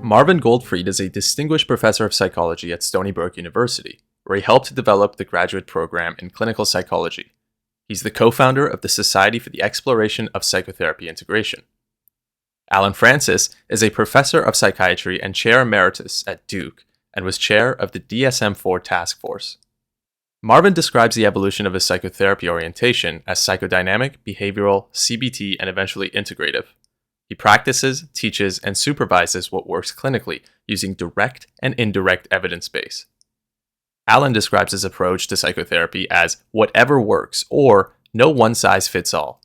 Marvin Goldfried is a distinguished professor of psychology at Stony Brook University, where he helped to develop the graduate program in clinical psychology. He's the co-founder of the Society for the Exploration of Psychotherapy Integration. Alan Francis is a professor of psychiatry and chair emeritus at Duke, and was chair of the DSM-IV task force. Marvin describes the evolution of his psychotherapy orientation as psychodynamic, behavioral, CBT, and eventually integrative. He practices, teaches, and supervises what works clinically using direct and indirect evidence base. Alan describes his approach to psychotherapy as whatever works, or no one size fits all.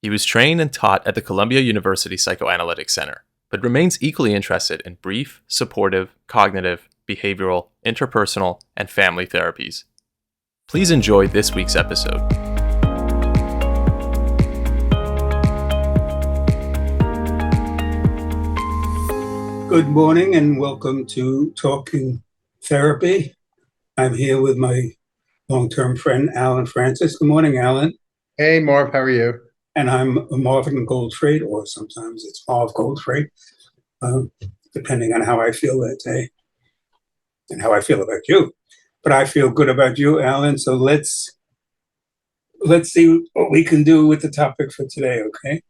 He was trained and taught at the Columbia University Psychoanalytic Center, but remains equally interested in brief, supportive, cognitive, behavioral, interpersonal, and family therapies. Please enjoy this week's episode. Good morning and welcome to Talking Therapy. I'm here with my long-term friend, Alan Francis. Good morning, Alan. Hey, Marv, how are you? And I'm Marvin Goldfried, or sometimes it's Marv Goldfried, depending on how I feel that day and how I feel about you. But I feel good about you, Alan, so let's see what we can do with the topic for today, okay?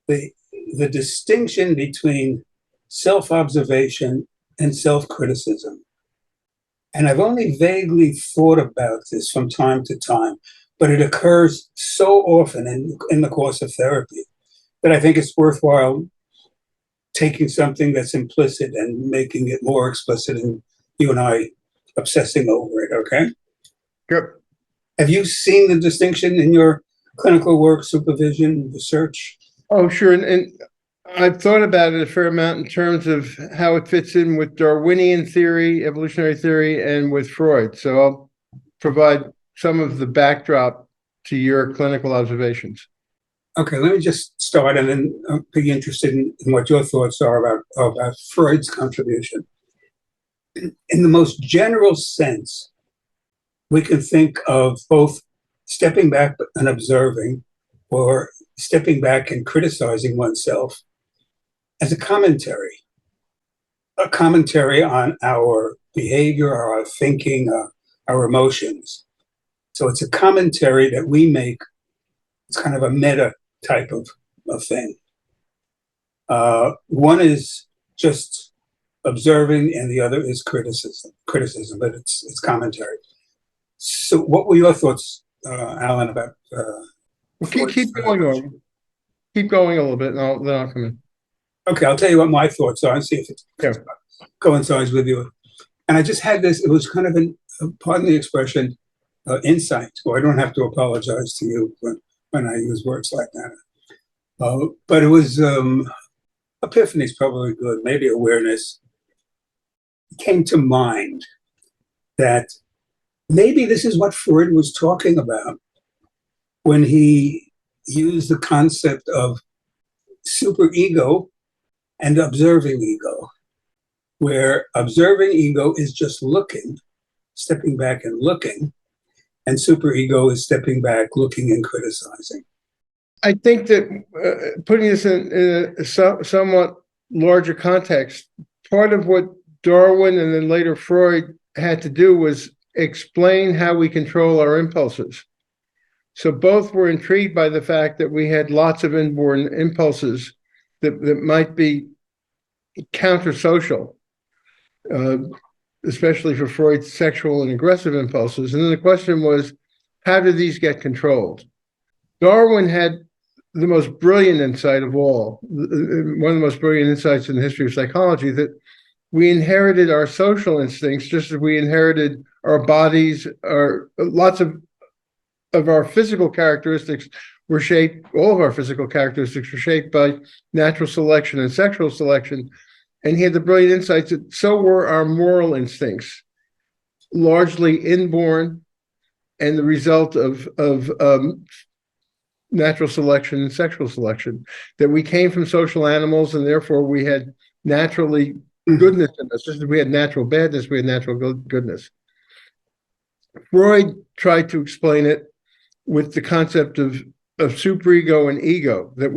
The distinction between self-observation and self-criticism. And I've only vaguely thought about this from time to time, but it occurs so often in the course of therapy that I think it's worthwhile taking something that's implicit and making it more explicit, and you and I obsessing over it, okay? Good. Have you seen the distinction in your clinical work, supervision, research? Oh, sure. And I've thought about it a fair amount in terms of how it fits in with Darwinian theory, evolutionary theory, and with Freud. So I'll provide some of the backdrop to your clinical observations. Okay, let me just start and then be interested in what your thoughts are about Freud's contribution. In the most general sense, we can think of both stepping back and observing, or stepping back and criticizing oneself, as a commentary on our behavior, our thinking, our emotions. So it's a commentary that we make. It's kind of a meta type of thing. One is just observing, and the other is criticism, but it's commentary. So what were your thoughts, Alan, about Keep going on. Keep going a little bit, and then I'll come in. Okay, I'll tell you what my thoughts are and see if it coincides with you. And I just had this, it was kind of pardon the expression, insight. Well, I don't have to apologize to you when I use words like that. But it was, epiphany is probably good, maybe awareness. It came to mind that maybe this is what Freud was talking about when he used the concept of superego and observing ego, where observing ego is just looking, stepping back and looking, and superego is stepping back, looking and criticizing. I think that putting this in a somewhat larger context, part of what Darwin and then later Freud had to do was explain how we control our impulses. So both were intrigued by the fact that we had lots of inborn impulses that might be counter-social, especially for Freud's sexual and aggressive impulses. And then the question was, how do these get controlled? Darwin had the most brilliant insight of all, one of the most brilliant insights in the history of psychology, that we inherited our social instincts just as we inherited our bodies, lots of our physical characteristics were shaped, all of our physical characteristics were shaped by natural selection and sexual selection. And he had the brilliant insights that so were our moral instincts, largely inborn and the result of natural selection and sexual selection, that we came from social animals and therefore we had naturally goodness in us. Just as we had natural badness, we had natural goodness. Freud tried to explain it with the concept of superego and ego, that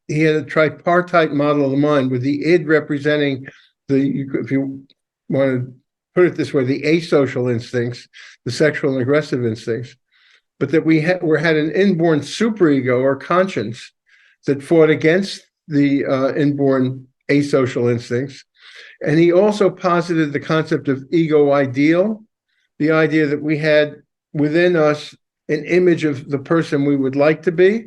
he had a tripartite model of the mind, with the id representing if you want to put it this way, the asocial instincts, the sexual and aggressive instincts, but that we had an inborn superego or conscience that fought against the inborn asocial instincts. And he also posited the concept of ego ideal, the idea that we had within us an image of the person we would like to be,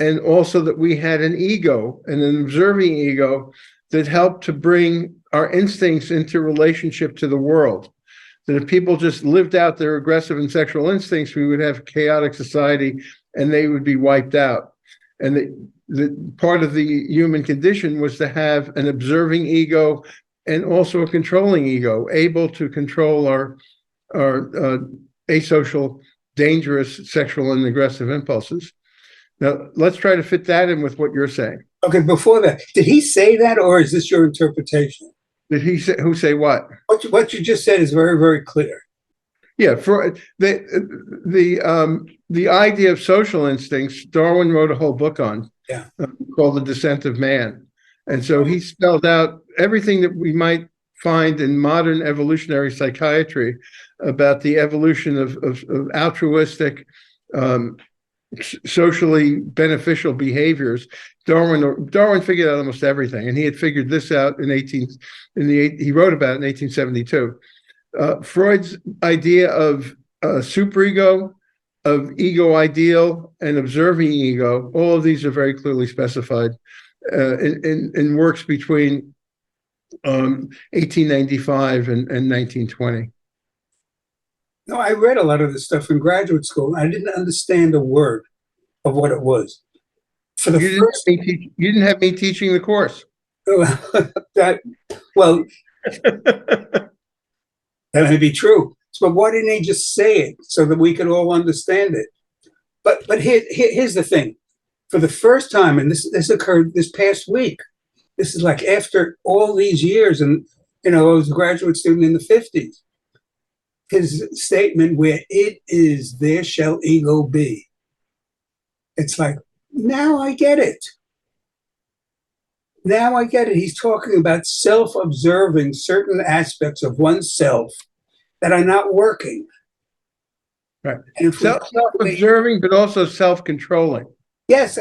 and also that we had an ego, and an observing ego that helped to bring our instincts into relationship to the world. That if people just lived out their aggressive and sexual instincts, we would have a chaotic society and they would be wiped out. And the part of the human condition was to have an observing ego and also a controlling ego, able to control our asocial, dangerous sexual and aggressive impulses. Now, let's try to fit that in with what you're saying. Okay, before that, did he say that, or is this your interpretation? Did he say, who say what? What you just said is very, very clear. Yeah, for the idea of social instincts, Darwin wrote a whole book on, called The Descent of Man. And so he spelled out everything that we might find in modern evolutionary psychiatry about the evolution of altruistic, socially beneficial behaviors. Darwin figured out almost everything, and he had figured this out he wrote about it in 1872. Freud's idea of superego, of ego ideal, and observing ego, all of these are very clearly specified in works between 1895 and 1920. No, I read a lot of this stuff in graduate school. I didn't understand a word of what it was. For the you didn't have me teaching the course. That may be true. But why didn't he just say it so that we could all understand it? But here's the thing. For the first time, and this occurred this past week, this is like after all these years, and I was a graduate student in the 50s. His statement where it is, there shall ego be. It's like, now I get it. Now I get it. He's talking about self-observing certain aspects of oneself that are not working. Right. And self-observing, but also self-controlling. Yes.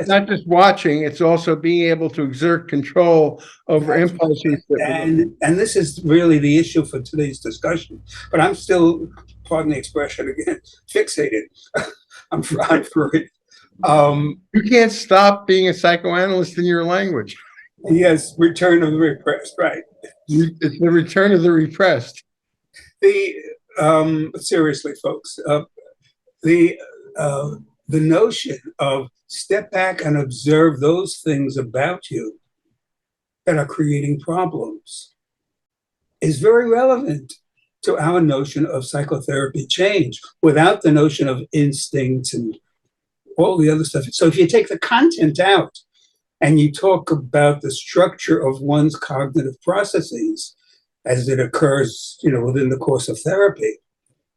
Not just watching, it's also being able to exert control over impulses. And this is really the issue for today's discussion. But I'm still, pardon the expression again, fixated. I'm for it. You can't stop being a psychoanalyst in your language. Yes, return of the repressed, right. It's the return of the repressed. Seriously, folks, the notion of step back and observe those things about you that are creating problems is very relevant to our notion of psychotherapy change without the notion of instinct and all the other stuff. So if you take the content out and you talk about the structure of one's cognitive processes as it occurs, within the course of therapy,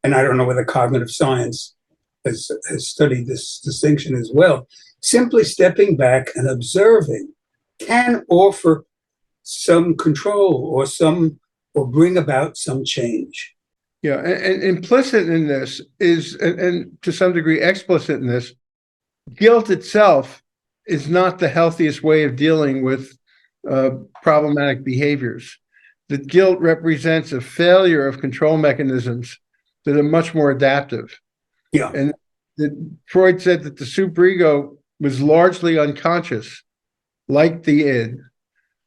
and I don't know whether cognitive science has studied this distinction as well, simply stepping back and observing can offer some control or bring about some change. Yeah, and implicit in this is, and to some degree explicit in this, guilt itself is not the healthiest way of dealing with problematic behaviors. That guilt represents a failure of control mechanisms that are much more adaptive. Yeah. And Freud said that the superego was largely unconscious, like the id,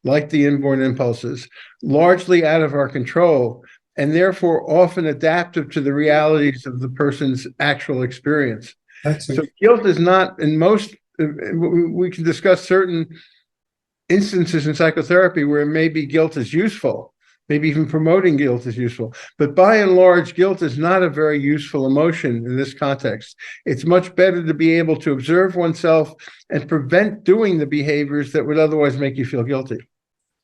like the inborn impulses, largely out of our control, and therefore often adaptive to the realities of the person's actual experience. So guilt is not, in most, we can discuss certain instances in psychotherapy where maybe guilt is useful, maybe even promoting guilt is useful. But by and large, guilt is not a very useful emotion in this context. It's much better to be able to observe oneself and prevent doing the behaviors that would otherwise make you feel guilty.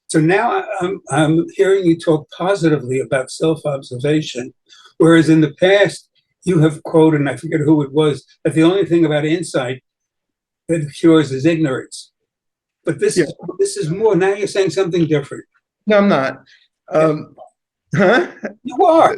So now I'm hearing you talk positively about self-observation, whereas in the past, you have quoted, and I forget who it was, that the only thing about insight that cures is ignorance. But this is more. Now you're saying something different. No, I'm not. Huh? You are.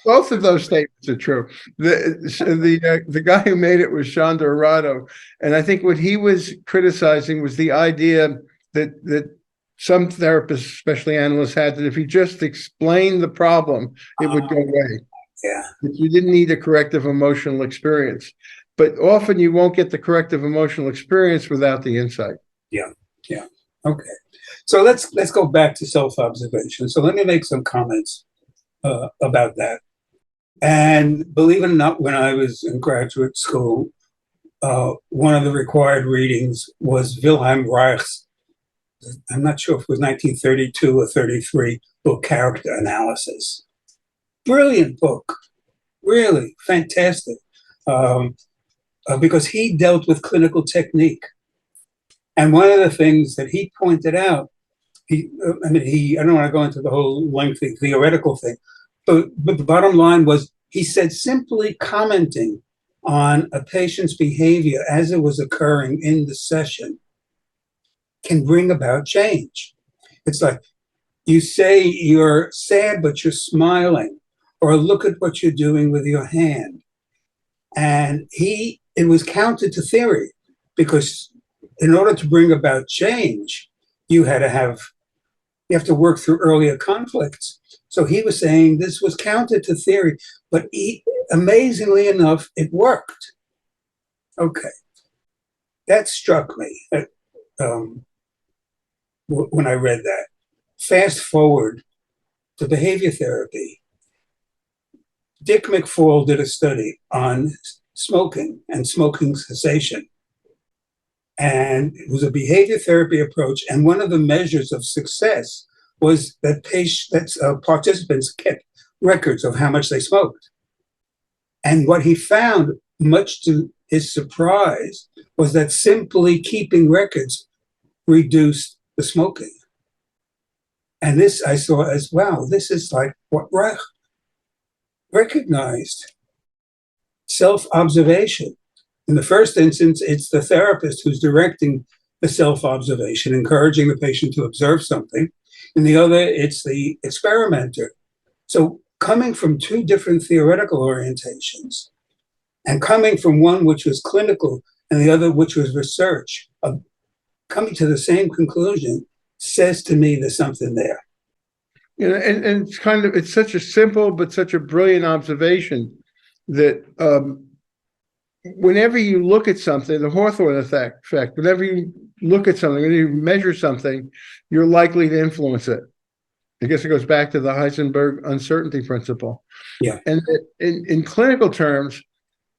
Both of those statements are true. The guy who made it was Chandra Arado, and I think what he was criticizing was the idea that some therapists, especially analysts, had, that if you just explained the problem, it would go away. Yeah. That you didn't need a corrective emotional experience. But often you won't get the corrective emotional experience without the insight. Yeah. Okay. So let's go back to self-observation. So let me make some comments about that. And believe it or not, when I was in graduate school, one of the required readings was Wilhelm Reich's, I'm not sure if it was 1932 or 33, book, Character Analysis. Brilliant book, really fantastic, because he dealt with clinical technique. And one of the things that he pointed out, I don't want to go into the whole lengthy theoretical thing, but the bottom line was, he said simply commenting on a patient's behavior as it was occurring in the session can bring about change. It's like, you say you're sad, but you're smiling, or look at what you're doing with your hand. And it was counter to theory, because in order to bring about change, you have to work through earlier conflicts. So he was saying this was counter to theory, but amazingly enough, it worked. Okay. That struck me when I read that. Fast forward to behavior therapy. Dick McFall did a study on smoking and smoking cessation. And it was a behavior therapy approach. And one of the measures of success was that participants kept records of how much they smoked. And what he found, much to his surprise, was that simply keeping records reduced the smoking. And this I saw as, wow, this is like what Reich recognized. Self-observation. In the first instance, it's the therapist who's directing the self-observation, encouraging the patient to observe something. In the other, it's the experimenter. So coming from two different theoretical orientations, and coming from one which was clinical and the other which was research, coming to the same conclusion says to me there's something there. You know, and it's such a simple but such a brilliant observation that whenever you look at something, the Hawthorne effect, whenever you look at something, when you measure something, you're likely to influence it. I guess it goes back to the Heisenberg uncertainty principle. Yeah. And in clinical terms,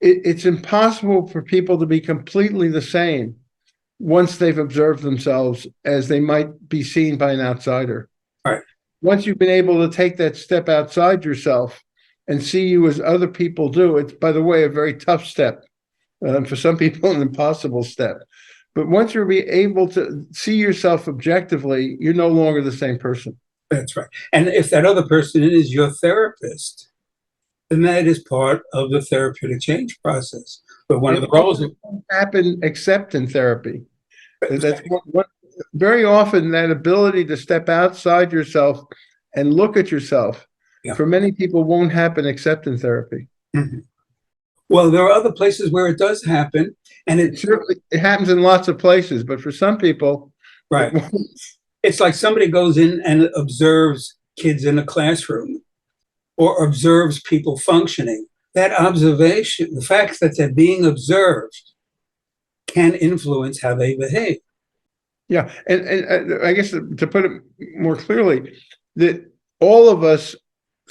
it's impossible for people to be completely the same once they've observed themselves as they might be seen by an outsider. All right. Once you've been able to take that step outside yourself and see you as other people do, it's, by the way, a very tough step. For some people, an impossible step. But once you're able to see yourself objectively, you're no longer the same person. That's right. And if that other person is your therapist, then that is part of the therapeutic change process. But one of the roles that happen except in therapy. That's what very often that ability to step outside yourself and look at yourself, for many people, won't happen except in therapy. Mm-hmm. Well, there are other places where it does happen, and it happens in lots of places, but for some people, right, it's like somebody goes in and observes kids in a classroom or observes people functioning. That observation, the fact that they're being observed, can influence how they behave. Yeah, and I guess to put it more clearly, that all of us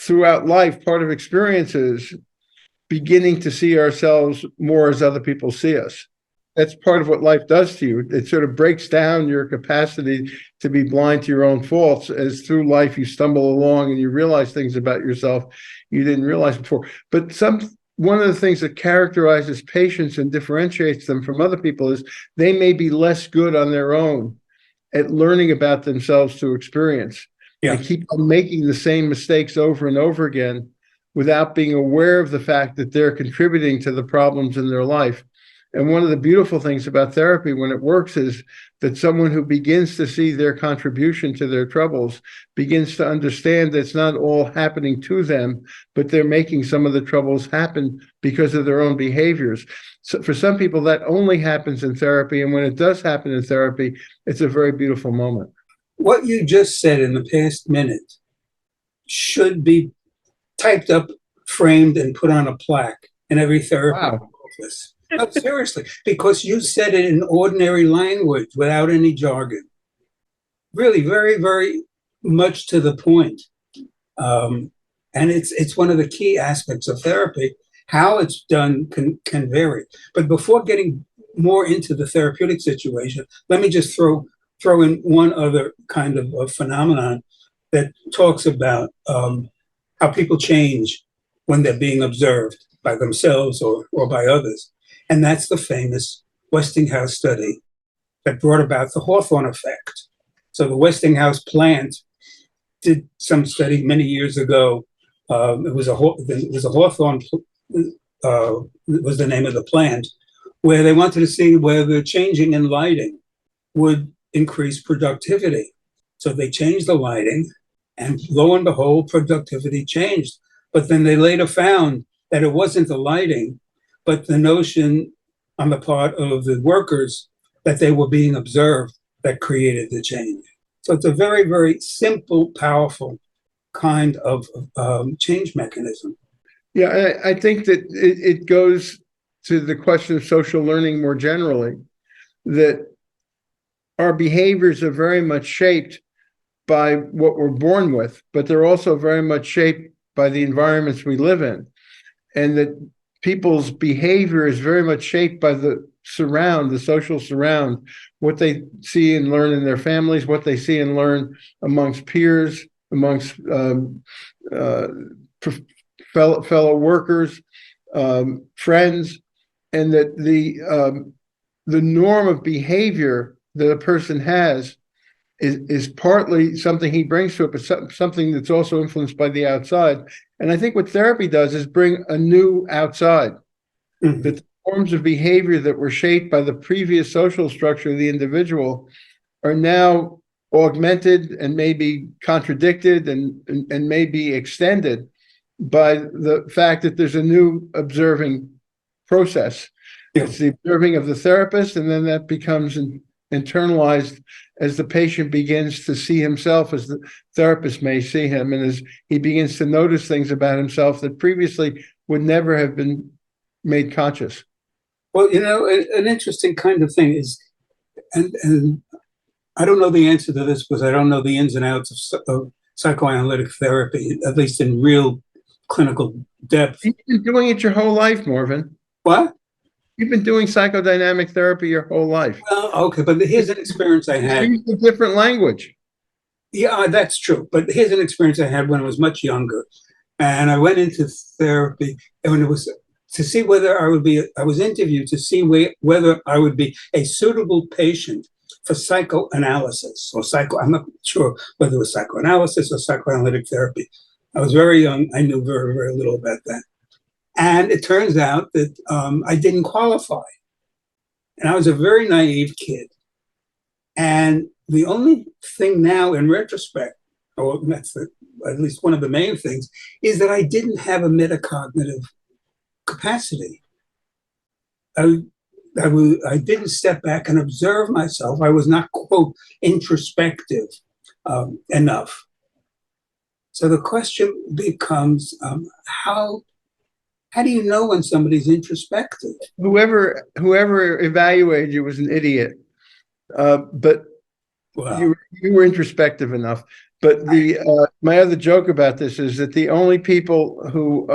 throughout life, part of experiences beginning to see ourselves more as other people see us. That's part of what life does to you. It sort of breaks down your capacity to be blind to your own faults, as through life you stumble along and you realize things about yourself you didn't realize before. But one of the things that characterizes patients and differentiates them from other people is they may be less good on their own at learning about themselves through experience. Yeah. They keep on making the same mistakes over and over again without being aware of the fact that they're contributing to the problems in their life. And one of the beautiful things about therapy when it works is that someone who begins to see their contribution to their troubles begins to understand that it's not all happening to them, but they're making some of the troubles happen because of their own behaviors. So for some people, that only happens in therapy. And when it does happen in therapy, it's a very beautiful moment. What you just said in the past minute should be typed up, framed, and put on a plaque in every therapy office. No, seriously, because you said it in ordinary language without any jargon. Really, very, very much to the point. And it's one of the key aspects of therapy. How it's done can vary. But before getting more into the therapeutic situation, let me just throw in one other kind of phenomenon that talks about how people change when they're being observed by themselves or by others. And that's the famous Westinghouse study that brought about the Hawthorne effect. So the Westinghouse plant did some study many years ago. It was a Hawthorne, was the name of the plant, where they wanted to see whether changing in lighting would increase productivity. So they changed the lighting, and lo and behold, productivity changed. But then they later found that it wasn't the lighting, but the notion on the part of the workers that they were being observed that created the change. So it's a very, very simple, powerful kind of change mechanism. Yeah, I think that it goes to the question of social learning more generally, that our behaviors are very much shaped by what we're born with, but they're also very much shaped by the environments we live in. And that people's behavior is very much shaped by the social surround, what they see and learn in their families, what they see and learn amongst peers, amongst fellow workers, friends, and that the norm of behavior that a person has is partly something he brings to it, but something that's also influenced by the outside. And I think what therapy does is bring a new outside. Mm-hmm. That the forms of behavior that were shaped by the previous social structure of the individual are now augmented and maybe contradicted and maybe extended by the fact that there's a new observing process. Yeah. It's the observing of the therapist, and then that becomes internalized as the patient begins to see himself as the therapist may see him, and as he begins to notice things about himself that previously would never have been made conscious. Well, an interesting kind of thing is, and I don't know the answer to this because I don't know the ins and outs of psychoanalytic therapy, at least in real clinical depth. You've been doing it your whole life, Marvin. What? You've been doing psychodynamic therapy your whole life. Well, okay, but here's an experience I had. You use a different language. Yeah, that's true. But here's an experience I had when I was much younger. And I went into therapy, and it was to see whether I was interviewed to see whether I would be a suitable patient for psychoanalysis I'm not sure whether it was psychoanalysis or psychoanalytic therapy. I was very young. I knew very, very little about that. And it turns out that I didn't qualify. And I was a very naive kid. And the only thing now in retrospect, or that's at least one of the main things, is that I didn't have a metacognitive capacity. I didn't step back and observe myself. I was not, quote, introspective enough. So the question becomes, how do you know when somebody's introspective? Whoever evaluated you was an idiot, but you were introspective enough. But my other joke about this is that the only people who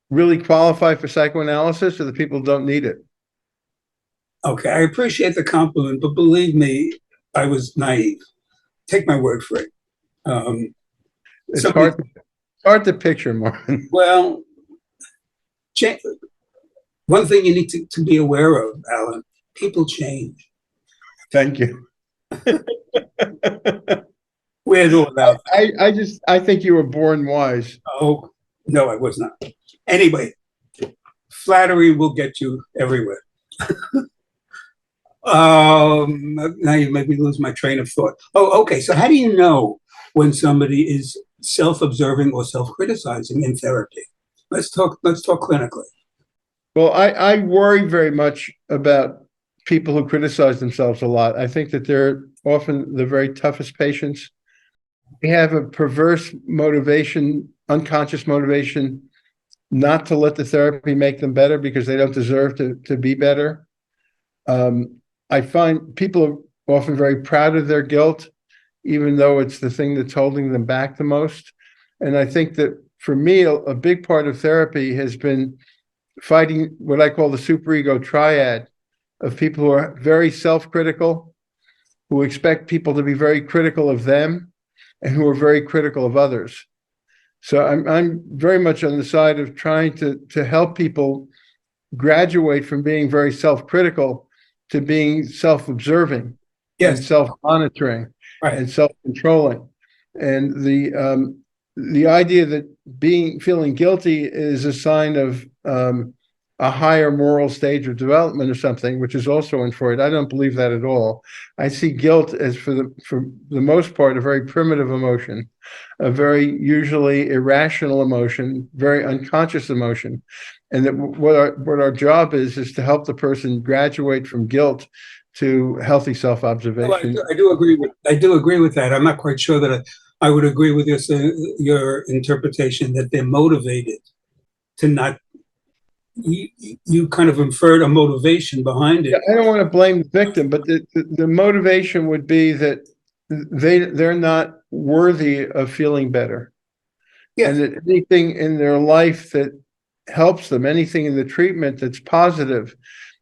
really qualify for psychoanalysis are the people who don't need it. Okay, I appreciate the compliment, but believe me, I was naive. Take my word for it. It's hard to picture, Marvin. Well, one thing you need to be aware of, Alan, people change. Thank you. We're all about that. I think you were born wise. Oh, no, I was not. Anyway, flattery will get you everywhere. Now you make me lose my train of thought. Oh, okay. So how do you know when somebody is self-observing or self-criticizing in therapy? Let's talk clinically. Well, I worry very much about people who criticize themselves a lot. I think that they're often the very toughest patients. They have a perverse motivation, unconscious motivation, not to let the therapy make them better because they don't deserve to be better. I find people are often very proud of their guilt, even though it's the thing that's holding them back the most. And I think that for me, a big part of therapy has been fighting what I call the superego triad of people who are very self-critical, who expect people to be very critical of them, and who are very critical of others. So I'm very much on the side of trying to help people graduate from being very self-critical to being self-observing, Yes. and self-monitoring, Right. and self-controlling. And the idea that feeling guilty is a sign of a higher moral stage of development or something, which is also in Freud. I don't believe that at all. I see guilt as, for the most part, a very primitive emotion, a very usually irrational emotion, very unconscious emotion. And that what our job is to help the person graduate from guilt to healthy self-observation. Well, I do agree with that. I'm not quite sure that I would agree with your interpretation that they're motivated to not. You kind of inferred a motivation behind it. I don't want to blame the victim, but the motivation would be that they're not worthy of feeling better. Yes. And that anything in their life that helps them, anything in the treatment that's positive,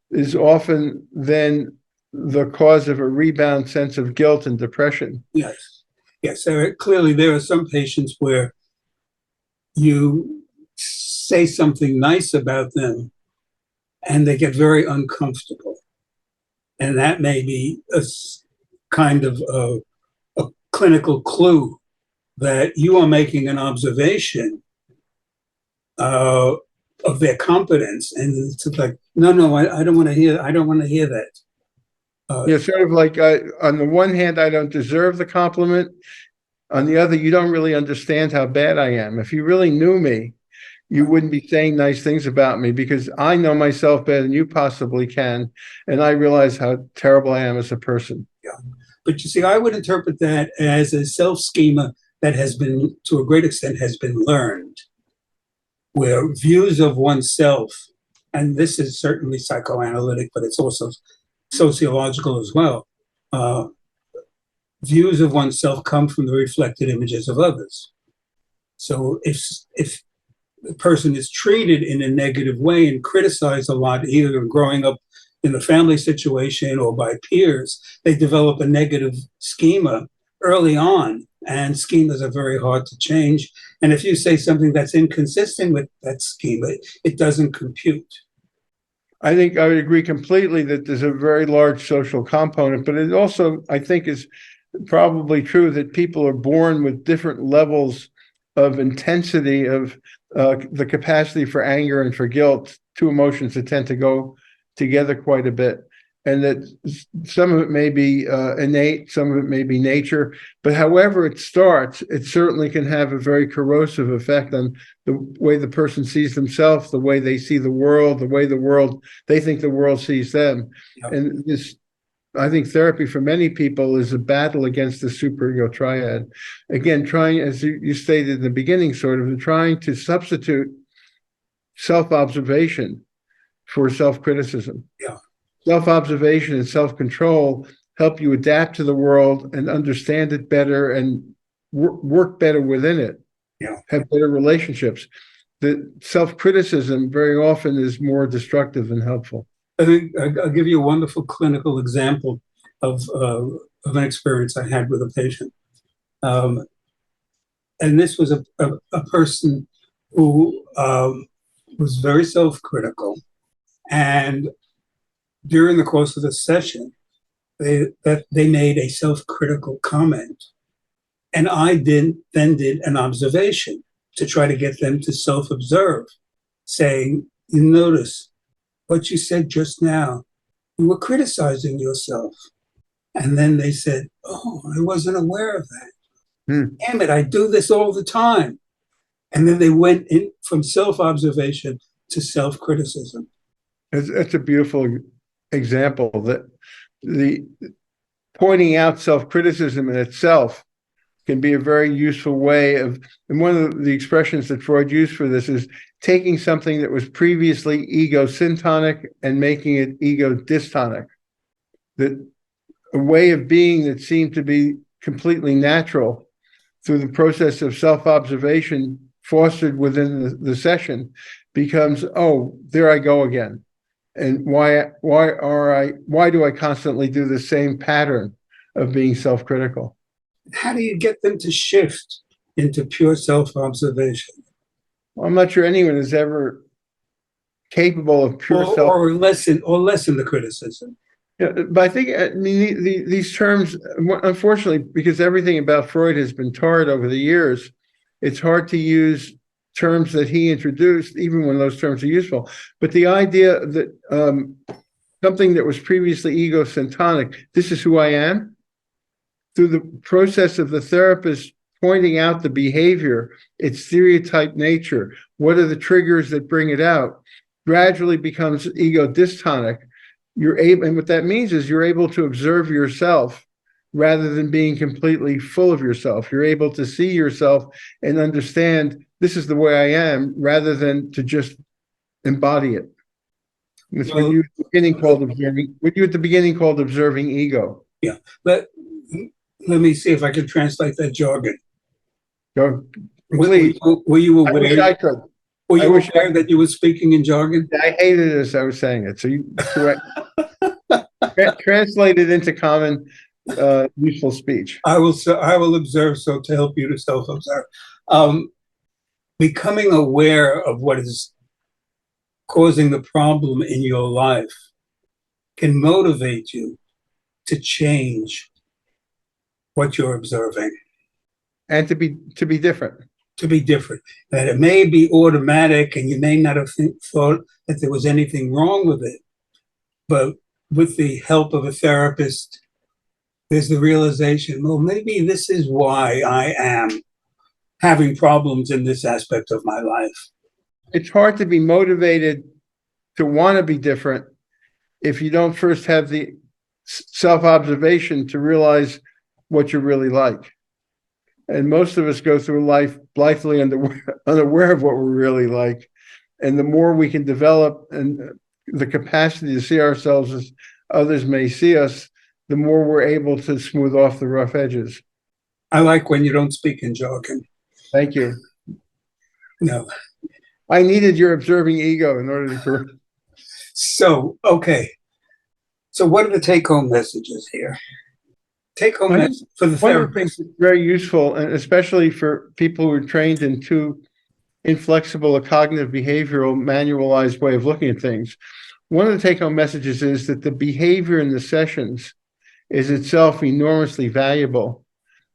is often then the cause of a rebound sense of guilt and depression. Yes. Yes. Clearly, there are some patients where you say something nice about them and they get very uncomfortable. And that may be a kind of a clinical clue that you are making an observation of their competence. And it's like, no, I don't want to hear that. Yeah, sort of like on the one hand, I don't deserve the compliment. On the other, you don't really understand how bad I am. If you really knew me, you wouldn't be saying nice things about me, because I know myself better than you possibly can. And I realize how terrible I am as a person. Yeah. But you see, I would interpret that as a self-schema that has been, to a great extent, has been learned, where views of oneself, and this is certainly psychoanalytic, but it's also sociological as well, views of oneself come from the reflected images of others. So if the person is treated in a negative way and criticized a lot, either growing up in the family situation or by peers, they develop a negative schema early on, and schemas are very hard to change. And if you say something that's inconsistent with that schema, it doesn't compute. I think I would agree completely that there's a very large social component, but it also, I think, is probably true that people are born with different levels of intensity of the capacity for anger and for guilt, two emotions that tend to go together quite a bit. And that some of it may be innate, some of it may be nature, but however it starts, it certainly can have a very corrosive effect on the way the person sees themselves, the way they see the world, the way they think the world sees them. Yeah. And this, I think therapy for many people is a battle against the superego triad. Again, trying, as you stated in the beginning, sort of trying to substitute self-observation for self-criticism. Yeah. Self-observation and self-control help you adapt to the world and understand it better and work better within it. Yeah. Have better relationships. The self-criticism very often is more destructive than helpful. I think I'll give you a wonderful clinical example of an experience I had with a patient. And this was a person who was very self-critical, and during the course of the session, they made a self-critical comment, and I did an observation to try to get them to self-observe, saying, you notice what you said just now. You were criticizing yourself. And then they said, oh, I wasn't aware of that. Damn it, I do this all the time. And then they went in from self-observation to self-criticism. That's a beautiful example, that the pointing out self-criticism in itself can be a very useful way of, and one of the expressions that Freud used for this is taking something that was previously ego-syntonic and making it ego-dystonic. That a way of being that seemed to be completely natural through the process of self-observation fostered within the session becomes, oh, there I go again. And why do I constantly do the same pattern of being self-critical? How do you get them to shift into pure self-observation? Well, I'm not sure anyone is ever capable of pure or lessen the criticism. Yeah, but I think, I mean, these terms, unfortunately, because everything about Freud has been tarred over the years, it's hard to use terms that he introduced, even when those terms are useful. But the idea that something that was previously ego-syntonic, this is who I am, through the process of the therapist pointing out the behavior, its stereotype nature, what are the triggers that bring it out, gradually becomes ego-dystonic. You're able, and what that means is you're able to observe yourself rather than being completely full of yourself. You're able to see yourself and understand this is the way I am, rather than to just embody it. And it's what you at the beginning called observing ego. Yeah, but let me see if I can translate that jargon. Go, please. Were you aware? I wish I could. Were you aware that you were speaking in jargon? I hated it as I was saying it. So you translate it into common, useful speech. I will observe, so to help you to self-observe. Becoming aware of what is causing the problem in your life can motivate you to change what you're observing. And to be different. To be different. That it may be automatic and you may not have thought that there was anything wrong with it. But with the help of a therapist, there's the realization, well, maybe this is why I am having problems in this aspect of my life. It's hard to be motivated to want to be different if you don't first have the self-observation to realize what you're really like. And most of us go through life blithely unaware of what we're really like. And the more we can develop and the capacity to see ourselves as others may see us, the more we're able to smooth off the rough edges. I like when you don't speak in jargon. Thank you. No. I needed your observing ego in order to correct. So, okay. So what are the take-home messages here? Take-home message for the One of the therapist. things that's very useful, and especially for people who are trained in too inflexible a cognitive behavioral manualized way of looking at things. One of the take-home messages is that the behavior in the sessions is itself enormously valuable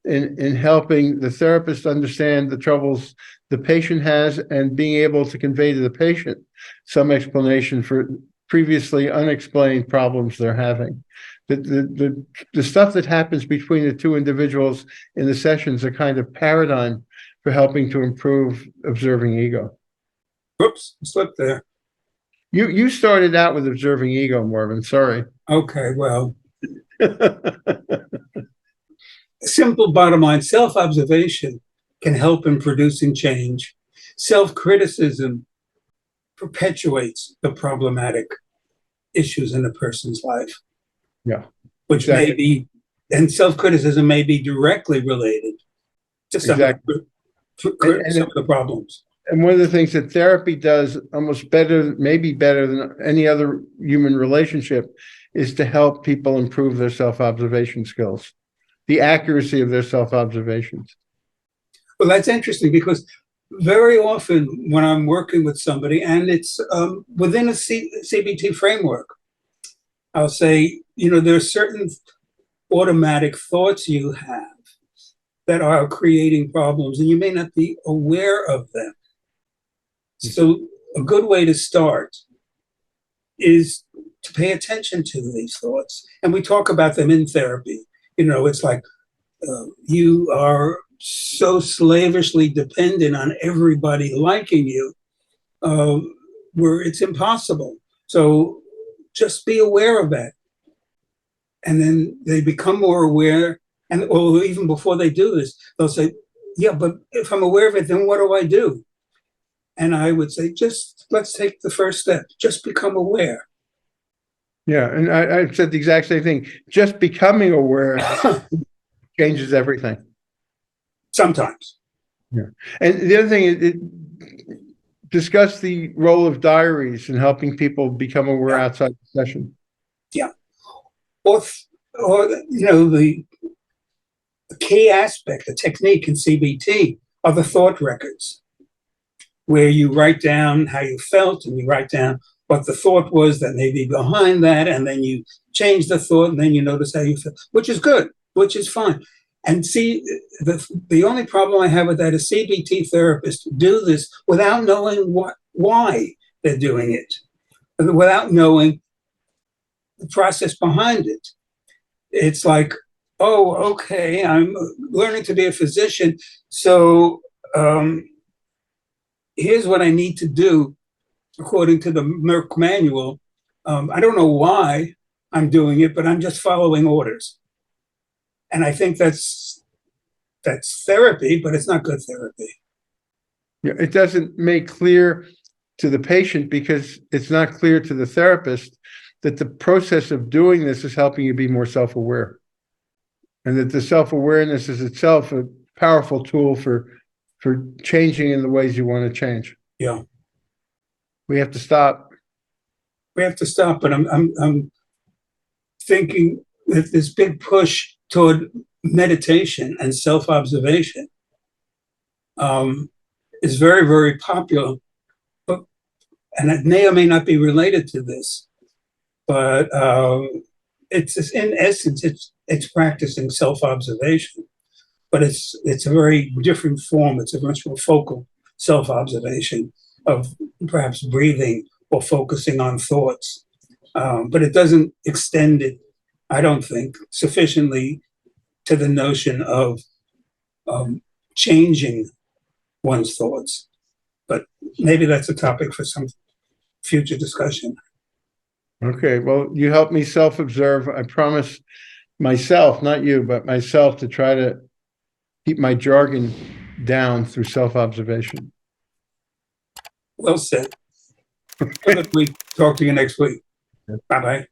in helping the therapist understand the troubles the patient has and being able to convey to the patient some explanation for previously unexplained problems they're having. The stuff that happens between the two individuals in the sessions are kind of paradigm for helping to improve observing ego. Oops, slipped there. You started out with observing ego, Marvin. Sorry. Okay, well. Simple bottom line, self-observation can help in producing change. Self-criticism perpetuates the problematic issues in a person's life. Yeah. Which may be, and self-criticism may be directly related to some of the problems. And one of the things that therapy does almost better, maybe better than any other human relationship, is to help people improve their self-observation skills, the accuracy of their self-observations. Well, that's interesting because very often when I'm working with somebody and it's within a CBT framework, I'll say, you know, there are certain automatic thoughts you have that are creating problems and you may not be aware of them. So a good way to start is to pay attention to these thoughts. And we talk about them in therapy. It's like you are so slavishly dependent on everybody liking you, where it's impossible. So just be aware of that. And then they become more aware. Or even before they do this, they'll say, yeah, but if I'm aware of it, then what do I do? And I would say, let's take the first step. Just become aware. Yeah, and I said the exact same thing. Just becoming aware changes everything. Sometimes. Yeah. And the other thing is, discuss the role of diaries in helping people become aware outside the session. Yeah. Or the key aspect, the technique in CBT are the thought records, where you write down how you felt and you write down what the thought was that may be behind that, and then you change the thought and then you notice how you feel, which is good, which is fine. And see, the only problem I have with that is CBT therapists do this without knowing why they're doing it, without knowing the process behind it. It's like, oh, okay, I'm learning to be a physician, so here's what I need to do according to the Merck manual. I don't know why I'm doing it, but I'm just following orders. And I think that's therapy, but it's not good therapy. Yeah, it doesn't make clear to the patient, because it's not clear to the therapist that the process of doing this is helping you be more self-aware, and that the self-awareness is itself a powerful tool for changing in the ways you want to change. Yeah. We have to stop. But I'm thinking that this big push toward meditation and self-observation is very, very popular, and it may or may not be related to this, but it's in essence, it's practicing self-observation, but it's a very different form. It's a much more focal self-observation of perhaps breathing or focusing on thoughts, but it doesn't extend it, I don't think, sufficiently to the notion of changing one's thoughts. But maybe that's a topic for some future discussion. Okay, well, you help me self-observe. I promise myself, not you, but myself, to try to keep my jargon down through self-observation. Well said. Good week. Talk to you next week. Bye-bye.